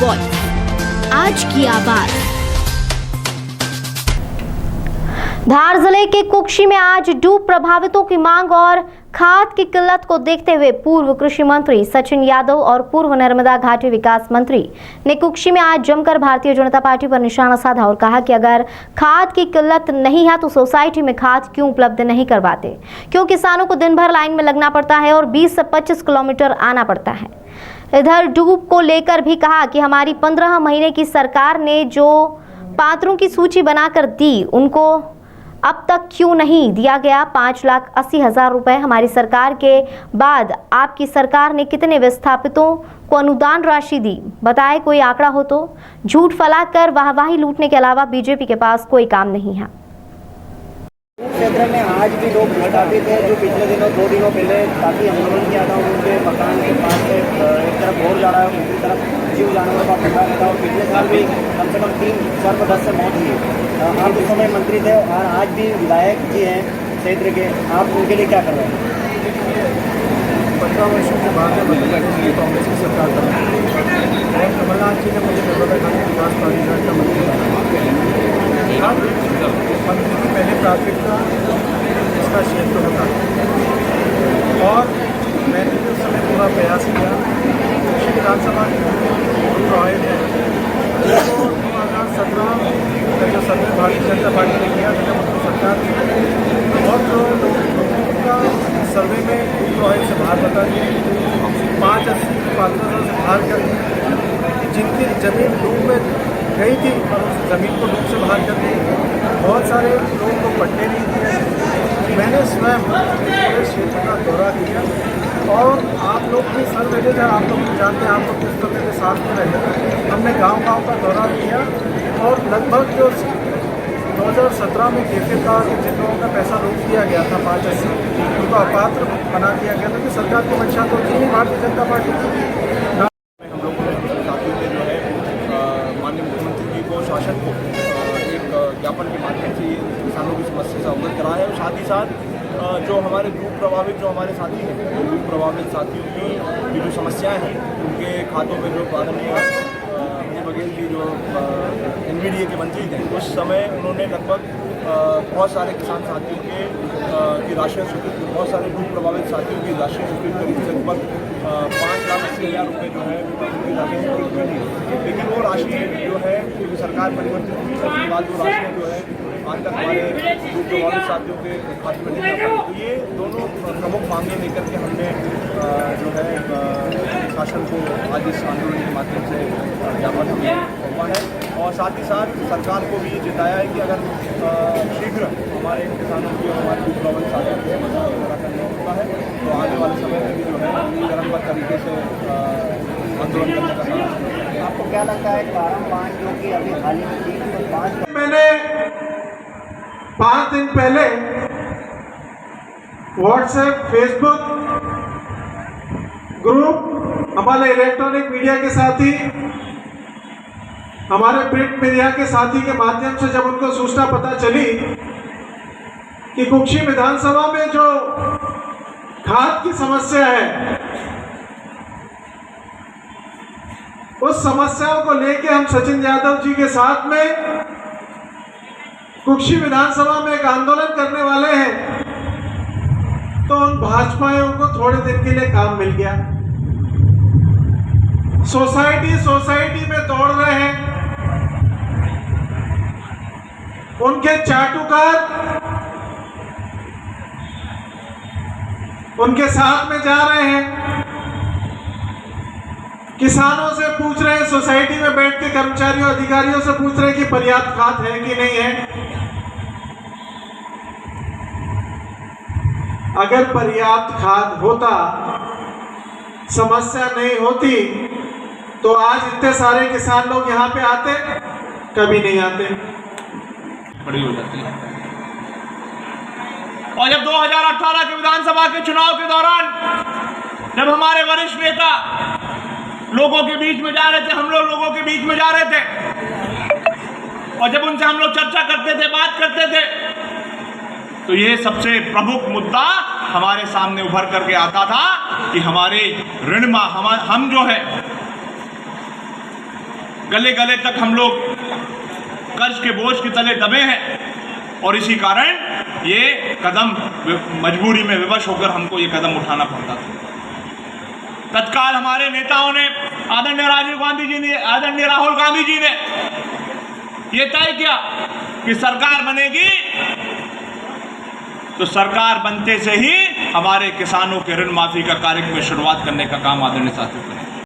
Voice, आज की आवाज। धार जिले के कुक्षी में आज डूब प्रभावितों की मांग और खाद की किल्लत को देखते हुए पूर्व कृषि मंत्री सचिन यादव और पूर्व नर्मदा घाटी विकास मंत्री ने कुक्षी में आज जमकर भारतीय जनता पार्टी पर निशाना साधा और कहा कि अगर खाद की किल्लत नहीं है तो सोसाइटी में खाद क्यों उपलब्ध नहीं करवाते, क्यों किसानों को दिन भर लाइन में लगना पड़ता है और 20 से 25 किलोमीटर आना पड़ता है। इधर डूब को लेकर भी कहा कि हमारी 15 महीने की सरकार ने जो पात्रों की सूची बनाकर दी उनको अब तक क्यों नहीं दिया गया। 5,80,000 रुपए हमारी सरकार के बाद आपकी सरकार ने कितने विस्थापितों को अनुदान राशि दी, बताए कोई आंकड़ा हो तो। झूठ फैलाकर वाहवाही लूटने के अलावा बीजेपी के पास कोई काम नहीं है। क्षेत्र में आज भी लोग विस्थापित हैं जो पिछले दिनों 2 दिनों पहले काफ़ी आंदोलन किया था। उनके मकान के पास से एक तरफ बोर जा रहा है, दूसरी तरफ जीव जानवरों का खतरा रहता है और पिछले साल भी कम से कम 3 सर्वदस्त से मौत हुई। आप उस समय मंत्री थे और आज भी विधायक जी हैं क्षेत्र के, आप उनके लिए क्या कर रहे हैं? 15 वर्षों के बाद कांग्रेस की सरकार कर रही है और कमलनाथ जी ने मुझे नर्मदा घाटी विकास प्राधिकरण का मंत्री बनाया। मंत्री की पहली प्राथमिकता इसका क्षेत्र होता है और मैंने उस समय पूरा प्रयास किया। कृषि विधानसभा प्रभावित है 2017 का जो सर्वे भारतीय जनता पार्टी ने किया जब उनको सरकार थी और जो लोगों का सर्वे में प्रभावित से बाहर बता दिया 5,80,000 से बाहर कर दी। जिनकी जमीन डूब में गई थी और उस जमीन को डूब से बाहर कर दी। बहुत सारे लोगों को पट्टे नहीं दिए। मैंने स्वयं पूरे क्षेत्र का दौरा किया और आप लोग भी सर बैठे थे, आप लोग जानते हैं, आप लोग किस तरह के साथ में रहे। हमने गांव-गांव का दौरा किया और लगभग जो 2017 में केफे का जिन लोगों का पैसा रोक दिया गया था 5,80 उनको अपात्र बना दिया गया था कि सरकार की मंशा तो थी भारतीय जनता पार्टी की। हम लोगों ने साथियों के जो है माननीय मुख्यमंत्री जी को, शासन को एक ज्ञापन के माध्यम से किसानों की समस्या से अवगत कराया है और साथ ही साथ जो हमारे डूब प्रभावित जो हमारे साथी हैं, डूब प्रभावित साथियों की जो समस्याएं हैं उनके खातों में जो प्रारंभिक बघेल की जो NVDA के मंत्री थे उस समय उन्होंने लगभग बहुत सारे किसान साथियों की राशि स्वीकृत, बहुत सारे डूब प्रभावित साथियों की राशि स्वीकृत करी। लगभग 5,80,000 रुपये जो है उनकी राशि, लेकिन वो राशि जो है क्योंकि सरकार परिवर्तित हुई उसके बाद वो राशि जो है आज तक हमारे डूब प्रभावित साथियों के खाते में नहीं आ पाई। तो ये दोनों प्रमुख मांगे लेकर के हमने जो है शासन को आज इस आंदोलन के माध्यम से ज्ञापन सौंपा है और साथ ही साथ सरकार को भी ये जताया है कि अगर शीघ्र हमारे किसानों की और हमारे डूब प्रभावित साथियों की समस्या को पूरा करना होता है तो आने वाले समय में भी जो है चरणबद्ध तरीके से आंदोलन करने का काम। आपको क्या लगता है कारण 5 जो कि अभी हाल ही में 3 से 5 मैंने 5 दिन पहले व्हाट्सएप, फेसबुक ग्रुप, हमारे इलेक्ट्रॉनिक मीडिया के साथी, हमारे प्रिंट मीडिया के साथी के माध्यम से जब उनको सूचना पता चली कि कुक्षी विधानसभा में जो खाद की समस्या है उस समस्याओं को लेकर हम सचिन यादव जी के साथ में कुक्षी विधानसभा में एक आंदोलन करने वाले हैं तो उन भाजपाइयों को थोड़े दिन के लिए काम मिल गया। सोसाइटी में दौड़ रहे हैं, उनके चाटुकार उनके साथ में जा रहे हैं, किसानों से पूछ रहे हैं, सोसाइटी में बैठ के कर्मचारियों अधिकारियों से पूछ रहे हैं कि पर्याप्त खाद है कि नहीं है। अगर पर्याप्त खाद होता, समस्या नहीं होती तो आज इतने सारे किसान लोग यहाँ पे आते? कभी नहीं आते। बड़ी हो जाती है। और जब 2018 के विधानसभा के चुनाव के दौरान जब हमारे वरिष्ठ नेता लोगों के बीच में जा रहे थे, हम लोगों के बीच में जा रहे थे और जब उनसे हम लोग चर्चा करते थे, बात करते थे तो ये सबसे प्रमुख मुद्दा हमारे सामने उभर करके आता था कि हमारे ऋण हम जो है गले गले तक हम लोग कर्ज के बोझ के तले दबे हैं और इसी कारण ये कदम मजबूरी में विवश होकर हमको ये कदम उठाना पड़ता था। तत्काल हमारे नेताओं ने, आदरणीय राजीव गांधी जी ने, आदरणीय राहुल गांधी जी ने ये तय किया कि सरकार बनेगी तो सरकार बनते से ही हमारे किसानों के ऋण माफी का कार्यक्रम में शुरुआत करने का काम आदरणीय साथियों करें।